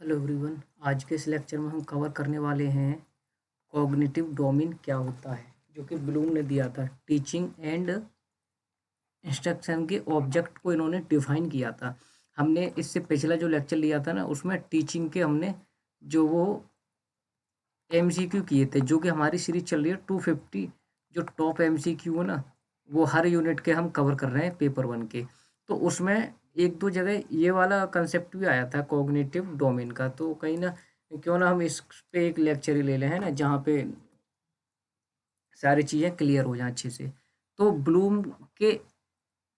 Hello everyone. आज के इस लेक्चर में हम कवर करने वाले हैं कॉग्निटिव डोमेन क्या होता है, जो कि ब्लूम ने दिया था। टीचिंग एंड इंस्ट्रक्शन के ऑब्जेक्ट को इन्होंने डिफाइन किया था। हमने इससे पिछला जो लेक्चर लिया था ना, उसमें टीचिंग के हमने जो वो एमसीक्यू किए थे, जो कि हमारी सीरीज चल रही है 250। जो टॉप एमसीक्यू है ना, वो हर यूनिट के हम कवर कर रहे हैं पेपर 1 के। तो उसमें एक दो जगह ये वाला कंसेप्ट भी आया था कॉग्निटिव डोमेन का। तो कहीं ना क्यों ना हम इस पे एक लेक्चर ही ले लें, है ना, जहाँ पे सारी चीज़ें क्लियर हो जाएं अच्छे से। तो ब्लूम के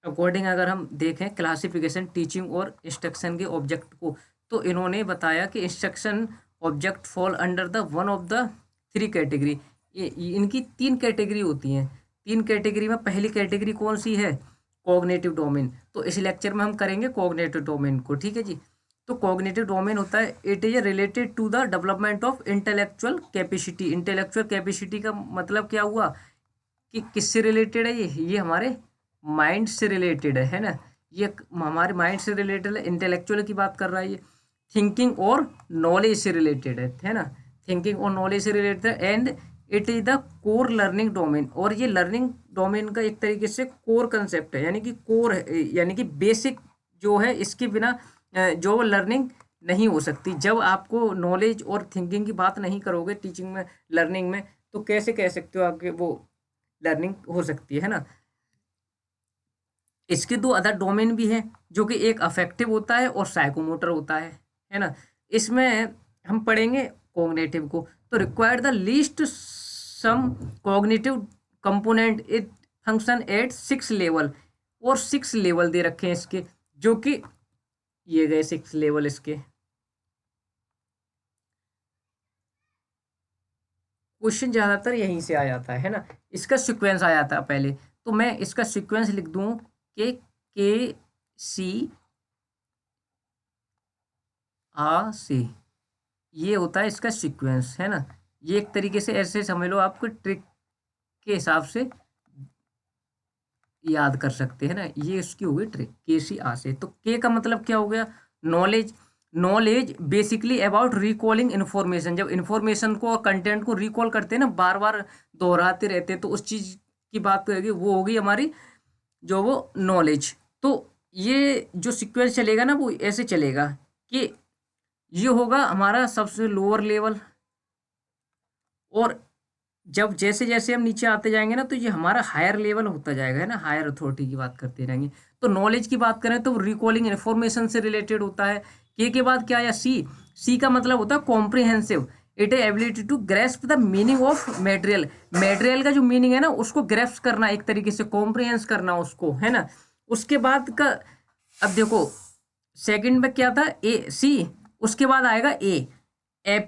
अकॉर्डिंग अगर हम देखें क्लासिफिकेशन टीचिंग और इंस्ट्रक्शन के ऑब्जेक्ट को, तो इन्होंने बताया कि instruction object fall under the one of the three category. इनकी तीन कैटेगरी होती हैं। तीन कैटेगरी में पहली कैटेगरी कौन सी है? Cognitive domain. तो इस लेक्चर में हम करेंगे कॉग्निटिव डोमेन को, ठीक है जी। तो कॉग्निटिव डोमेन होता है, it is related to the development of intellectual capacity. Intellectual capacity का मतलब क्या हुआ कि किससे रिलेटेड है? ये हमारे माइंड से रिलेटेड है ना। ये हमारे माइंड से रिलेटेड है, इंटेलेक्चुअल की बात कर रहा है ये। थिंकिंग और नॉलेज से रिलेटेड है ना। थिंकिंग और नॉलेज से रिलेटेड है, and it is the core learning domain. और ये लर्निंग डोमेन का एक तरीके से कोर कंसेप्ट है, यानी कि कोर है, यानी कि बेसिक जो है। इसके बिना जो लर्निंग नहीं हो सकती। जब आपको नॉलेज और थिंकिंग की बात नहीं करोगे टीचिंग में, लर्निंग में, तो कैसे कह सकते हो आपके वो लर्निंग हो सकती है ना। इसके दो अदर डोमेन भी हैं, जो कि एक अफेक्टिव होता है और साइकोमोटर होता है ना। इसमें हम पढ़ेंगे कॉग्निटिव को। तो required the least some cognitive component, it function at 6 level. और 6 लेवल दे रखे हैं इसके, जो कि ये गए 6 लेवल इसके। क्वेश्चन ज्यादातर यहीं से आ जाता है ना। इसका सीक्वेंस आ जाता है पहले। तो मैं इसका सीक्वेंस लिख दूं के सी आ से। ये होता है इसका सीक्वेंस, है ना। ये एक तरीके से ऐसे समझ लो, आपको ट्रिक के हिसाब से याद कर सकते हैं ना। ये इसकी हो गई ट्रिक के सी आ से। तो के का मतलब क्या हो गया? Knowledge. Knowledge basically about recalling information. जब इन्फॉर्मेशन को और कंटेंट को रिकॉल करते हैं ना, बार बार दोहराते रहते हैं, तो उस चीज की बात करेगी, वो होगी हमारी जो वो नॉलेज। तो ये जो सीक्वेंस चलेगा ना, वो ऐसे चलेगा कि ये होगा हमारा सबसे लोअर लेवल। और जब जैसे जैसे हम नीचे आते जाएंगे ना, तो ये हमारा हायर लेवल होता जाएगा, है ना। हायर अथॉरिटी की बात करते रहेंगे। तो नॉलेज की बात करें तो रिकॉलिंग इन्फॉर्मेशन से रिलेटेड होता है। के बाद क्या आया? सी। सी का मतलब होता है कॉम्प्रिहेंसिव। इट है ability to grasp the meaning of material. Material का जो मीनिंग है ना, उसको ग्रेस्प करना, एक तरीके से कॉम्प्रिहेंस करना उसको, है ना। उसके बाद का, अब देखो, सेकंड में क्या था? ए सी। उसके बाद आएगा ए।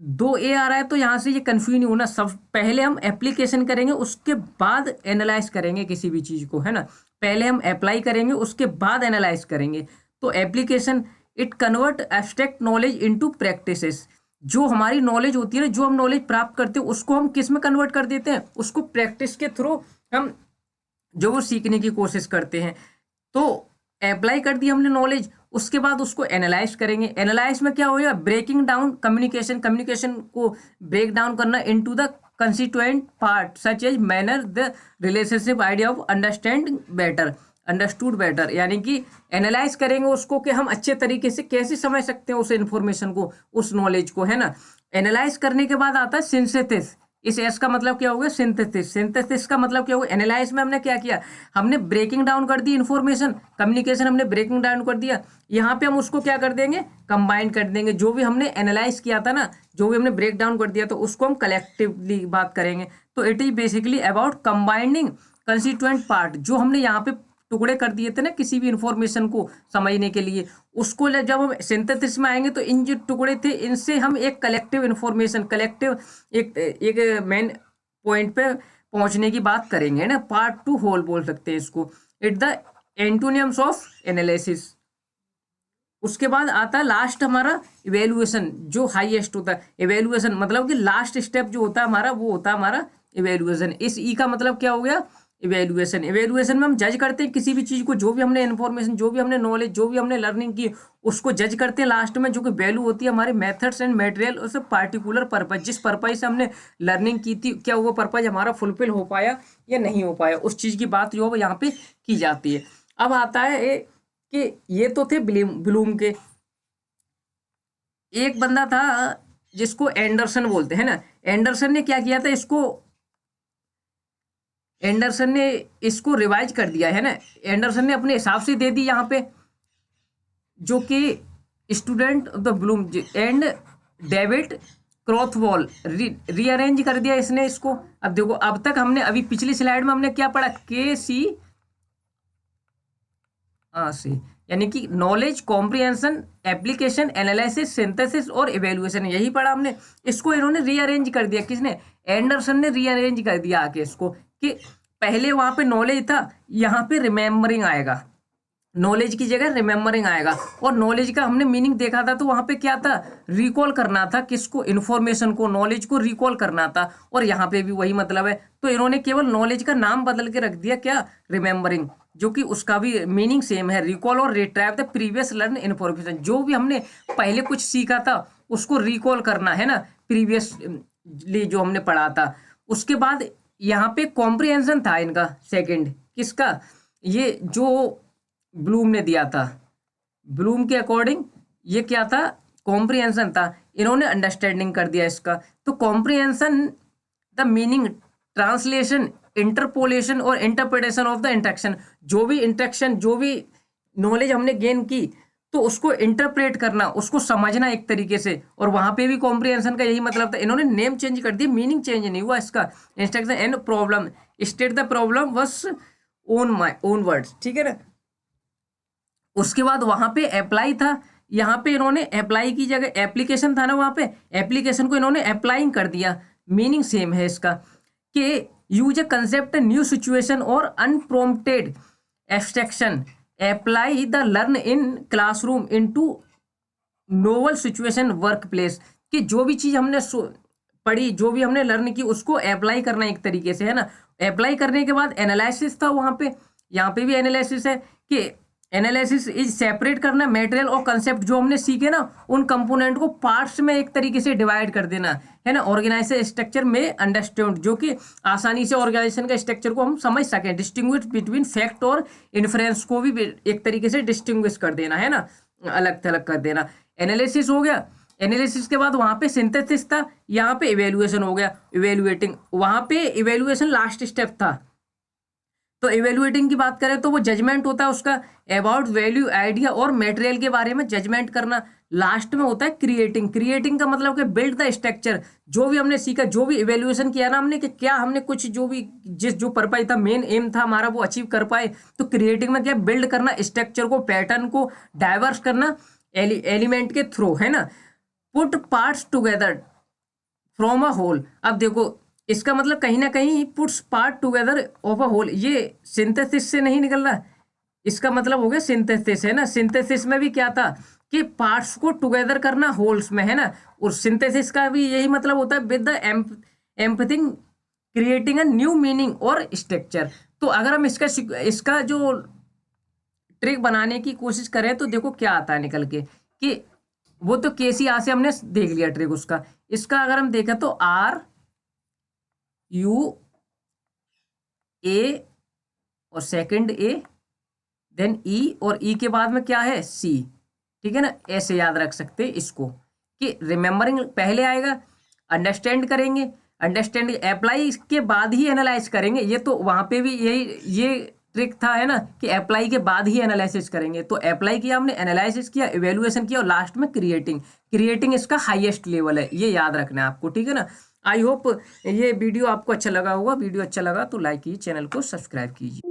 दो ए आ रहा है, तो यहाँ से ये कंफ्यूज नहीं होना। सब पहले हम एप्लीकेशन करेंगे, उसके बाद एनालाइज करेंगे किसी भी चीज को, है ना। पहले हम अप्लाई करेंगे, उसके बाद एनालाइज करेंगे। तो application, it convert abstract knowledge into practices. जो हमारी नॉलेज होती है ना, जो हम नॉलेज प्राप्त करते हैं, उसको हम किस में कन्वर्ट कर देते हैं? उसको प्रैक्टिस के थ्रू हम जो वो सीखने की कोशिश करते हैं। तो अप्लाई कर दी हमने नॉलेज, उसके बाद उसको एनालाइज करेंगे। एनालाइज में क्या होगा? Breaking down communication. कम्युनिकेशन को ब्रेक डाउन करना into the constituent part such as manner the relationship idea of understand better, understood better. यानी कि एनालाइज करेंगे उसको कि हम अच्छे तरीके से कैसे समझ सकते हैं उस इंफॉर्मेशन को, उस नॉलेज को, है ना। एनालाइज करने के बाद आता है सिंथेसिस। इस एस का मतलब क्या हो गया? सिंथेसिस। सिंथेसिस का मतलब क्या हो गया? एनालाइज में हमने क्या किया? हमने ब्रेकिंग डाउन कर दी इन्फॉर्मेशन। कम्युनिकेशन हमने ब्रेकिंग डाउन कर दिया। यहाँ पे हम उसको क्या कर देंगे? कंबाइन कर देंगे। जो भी हमने एनालाइज किया था ना, जो भी हमने ब्रेक डाउन कर दिया, तो उसको हम कलेक्टिवली बात करेंगे। तो it is basically about combining constituent part. जो हमने यहाँ पे टुकड़े कर दिए थे ना किसी भी इंफॉर्मेशन को समझने के लिए, उसको जब हम सिंथेसिस में आएंगे, तो इन जो टुकड़े थे, इनसे हम एक कलेक्टिव इंफॉर्मेशन, कलेक्टिव एक एक मेन पॉइंट पे पहुंचने की बात करेंगे ना। पार्ट टू होल बोल सकते हैं इसको। It the एंटोनियम्स of analysis. उसके बाद आता है लास्ट हमारा इवेल्युएशन, जो हाईएस्ट होता है। इवेल्युएशन मतलब कि लास्ट स्टेप जो होता है हमारा, वो होता है हमारा इवेल्युएशन। इस ई का मतलब क्या हो गया? इवेल्युएशन, इवेल्युएशन में हम जज करते हैं किसी भी चीज़ को, जो भी हमने इन्फॉर्मेशन, जो भी हमने नॉलेज, जो भी हमने लर्निंग की, उसको जज करते हैं लास्ट में, जो कि वैल्यू होती है हमारे मेथड्स एंड मटेरियल, उस पर्टिकुलर पर्पज, जिस पर्पज से हमने लर्निंग की थी, क्या वो पर्पज हमारा फुलफिल हो पाया या नहीं हो पाया, उस चीज़ की बात जो है यहाँ पे की जाती है। अब आता है कि ये तो थे ब्लूम के। एक बंदा था जिसको एंडरसन बोलते हैं ना, एंडरसन ने क्या किया था, एंडरसन ने इसको रिवाइज कर दिया है ना, एंडरसन ने अपने हिसाब से दे दी यहाँ पे, जो कि student of the Bloom and David Krathwohl rearrange कर दिया इसने इसको। अब देखो, अब तक हमने अभी पिछली स्लाइड में हमने क्या पढ़ा, से यानी कि knowledge, comprehension, application, analysis, synthesis और इवेल्युएशन, यही पढ़ा हमने। इसको इन्होंने रीअरेंज कर दिया, किसने, एंडरसन ने रीअरेंज कर दिया आके इसको, कि पहले वहां पे नॉलेज था, यहाँ पे रिमेम्बरिंग आएगा, नॉलेज की जगह रिमेम्बरिंग आएगा। और नॉलेज का हमने मीनिंग देखा था, तो वहां पे क्या था, रिकॉल करना था, किसको, इन्फॉर्मेशन को, नॉलेज को रिकॉल करना था, और यहाँ पे भी वही मतलब है। तो इन्होंने केवल नॉलेज का नाम बदल के रख दिया, क्या, रिमेम्बरिंग, जो कि उसका भी मीनिंग सेम है, रिकॉल और retrieve the previous learn information, जो भी हमने पहले कुछ सीखा था उसको रिकॉल करना है ना, प्रीवियसली जो हमने पढ़ा था। उसके बाद यहाँ पे कॉम्प्रिहेंशन था इनका सेकंड, किसका, ये जो ब्लूम ने दिया था, ब्लूम के अकॉर्डिंग ये क्या था, कॉम्प्रिहेंशन था, इन्होंने अंडरस्टैंडिंग कर दिया इसका। तो comprehension the meaning, translation, interpolation और इंटरप्रिटेशन ऑफ द इंट्रैक्शन, जो भी इंट्रैक्शन, जो भी नॉलेज हमने गेन की, तो उसको इंटरप्रेट करना, उसको समझना एक तरीके से। और वहां पे भी कॉम्प्रिहेंशन का यही मतलब था, इन्होंने नेम चेंज कर दिया, मीनिंग चेंज नहीं हुआ इसका। Instruction and problem, state the problem बस ओन माई ओन वर्ड्स, ठीक है ना। उसके बाद वहां पे अप्लाई था, यहाँ पे इन्होंने अप्लाई की जगह एप्लीकेशन था ना, वहां पे एप्लीकेशन को इन्होंने अप्लाइंग कर दिया, मीनिंग सेम है इसका, कि use a concept new situation और unprompted abstraction, apply the learn in classroom into novel situation workplace, कि जो भी चीज हमने पढ़ी, जो भी हमने लर्न की, उसको अप्लाई करना एक तरीके से, है ना। अप्लाई करने के बाद एनालिसिस था वहां पे, यहाँ पे भी एनालिसिस है, कि एनालिसिस इज सेपरेट करना मटेरियल और कंसेप्ट, जो हमने सीखे ना उन कंपोनेंट को पार्ट्स में एक तरीके से डिवाइड कर देना, है ना। ऑर्गेनाइजेशन स्ट्रक्चर में अंडरस्टैंड, जो कि आसानी से ऑर्गेनाइजेशन का स्ट्रक्चर को हम समझ सकें। डिस्टिंग्विश बिटवीन फैक्ट और इन्फ्रेंस को भी एक तरीके से डिस्टिंग्विश कर देना, है ना, अलग थलग कर देना। एनालिसिस हो गया, एनालिसिस के बाद वहां पे सिंथेसिस था, यहाँ पे इवेल्युएशन हो गया, इवेल्युएटिंग, वहां पे इवेल्युएशन लास्ट स्टेप था। तो इवेल्युएटिंग की बात करें तो वो जजमेंट होता है उसका, अबाउट वैल्यू, आइडिया और मटेरियल के बारे में जजमेंट करना। लास्ट में होता है क्रिएटिंग, क्रिएटिंग का मतलब कि बिल्ड द स्ट्रक्चर, जो भी हमने सीखा, जो भी इवेल्युएशन किया ना हमने, कि क्या हमने कुछ जो भी जो पर्पज था, मेन एम था हमारा, वो अचीव कर पाए। तो क्रिएटिंग में क्या, बिल्ड करना स्ट्रक्चर को, पैटर्न को डाइवर्स करना एलिमेंट के थ्रू, है ना। Put parts together from a whole, अब देखो इसका मतलब कहीं ना कहीं puts part together of a whole, ये सिंथेसिस से नहीं निकल रहा, इसका मतलब हो गया सिंथेसिस, है ना। सिंथेसिस में भी क्या था, कि पार्ट्स को टुगेदर करना होल्स में, है ना। और सिंथेसिस का भी यही मतलब होता है, विद द एम्पथिंग क्रिएटिंग अ न्यू मीनिंग और स्ट्रक्चर। तो अगर हम इसका जो ट्रिक बनाने की कोशिश करें, तो देखो क्या आता है निकल के, कि वो तो केसी आ से हमने देख लिया ट्रिक उसका। इसका अगर हम देखें तो आर यू ए और सेकंड ए, देन ई, और ई के बाद में क्या है, सी, ठीक है ना। ऐसे याद रख सकते हैं इसको, कि रिमेम्बरिंग पहले आएगा, अंडरस्टैंड करेंगे, अंडरस्टैंड अप्लाई के बाद ही एनालाइज करेंगे। ये तो वहां पे भी यही ये ट्रिक था, है ना, कि अप्लाई के बाद ही एनालिसिस करेंगे। तो अप्लाई किया हमने, एनालिसिस किया, इवेल्युएशन किया, और लास्ट में क्रिएटिंग, क्रिएटिंग इसका हाईएस्ट लेवल है, ये याद रखना है आपको, ठीक है ना। आई होप ये वीडियो आपको अच्छा लगा होगा। वीडियो अच्छा लगा तो लाइक कीजिए, चैनल को सब्सक्राइब कीजिए।